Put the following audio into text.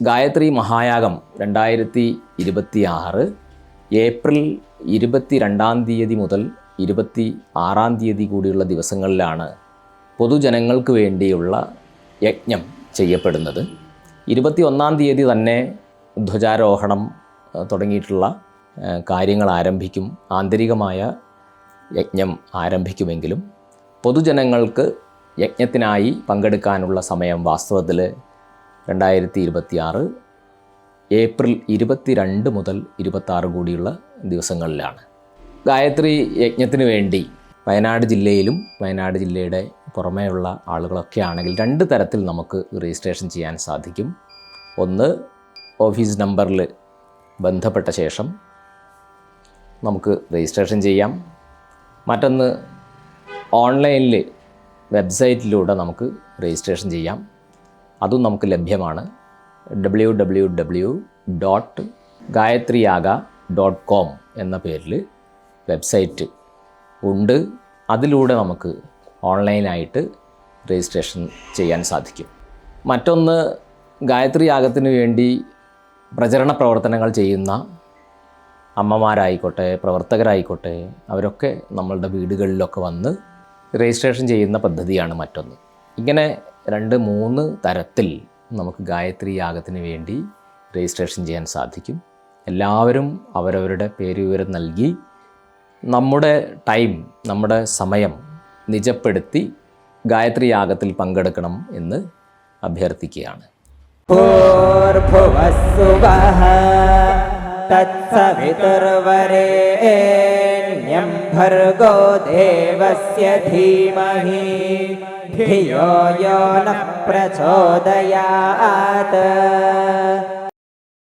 Gayathri മഹായാഗം 2026 April 22 മുതൽ 26 കൂടിയുള്ള ദിവസങ്ങളിലാണ് പൊതുജനങ്ങൾക്ക് വേണ്ടിയുള്ള യജ്ഞം ചെയ്യപ്പെടുന്നത്. 21 തന്നെ ധ്വജാരോഹണം തുടങ്ങിയിട്ടുള്ള കാര്യങ്ങൾ ആരംഭിക്കും. ആന്തരികമായ യജ്ഞം ആരംഭിക്കുമെങ്കിലും പൊതുജനങ്ങൾക്ക് യജ്ഞത്തിനായി പങ്കെടുക്കാനുള്ള സമയം വാസ്തവത്തിൽ 2026 ഏപ്രിൽ 22 മുതൽ 26 കൂടിയുള്ള ദിവസങ്ങളിലാണ്. ഗായത്രി യജ്ഞത്തിന് വേണ്ടി വയനാട് ജില്ലയിലും വയനാട് ജില്ലയുടെ പുറമേയുള്ള ആളുകളൊക്കെ ആണെങ്കിൽ 2 തരത്തിൽ നമുക്ക് രജിസ്ട്രേഷൻ ചെയ്യാൻ സാധിക്കും. ഒന്ന്, ഓഫീസ് നമ്പറിൽ ബന്ധപ്പെട്ട ശേഷം നമുക്ക് രജിസ്ട്രേഷൻ ചെയ്യാം. മറ്റൊന്ന്, ഓൺലൈനിൽ വെബ്സൈറ്റിലൂടെ നമുക്ക് രജിസ്ട്രേഷൻ ചെയ്യാം. അതും നമുക്ക് ലഭ്യമാണ്. www.gayatriyaga.com എന്ന പേരിൽ വെബ്സൈറ്റ് ഉണ്ട്. അതിലൂടെ നമുക്ക് ഓൺലൈനായിട്ട് രജിസ്ട്രേഷൻ ചെയ്യാൻ സാധിക്കും. മറ്റൊന്ന്, ഗായത്രി യാഗത്തിന് വേണ്ടി പ്രചരണ പ്രവർത്തനങ്ങൾ ചെയ്യുന്ന അമ്മമാരായിക്കോട്ടെ, പ്രവർത്തകരായിക്കോട്ടെ, അവരൊക്കെ നമ്മളുടെ വീടുകളിലൊക്കെ വന്ന് രജിസ്ട്രേഷൻ ചെയ്യുന്ന പദ്ധതിയാണ് മറ്റൊന്ന്. ഇങ്ങനെ 2-3 തരത്തിൽ നമുക്ക് ഗായത്രി യാഗത്തിന് വേണ്ടി രജിസ്ട്രേഷൻ ചെയ്യാൻ സാധിക്കും. എല്ലാവരും അവരവരുടെ പേര് വിവരം നൽകി നമ്മുടെ സമയം നിജപ്പെടുത്തി ഗായത്രി യാഗത്തിൽ പങ്കെടുക്കണം എന്ന് അഭ്യർത്ഥിക്കുകയാണ്. തത്സവിതുർവരേണ്യം ഭർഗോ ദേവസ്യ ധീമഹി ധിയോ യോ നഃ പ്രചോദയാത്.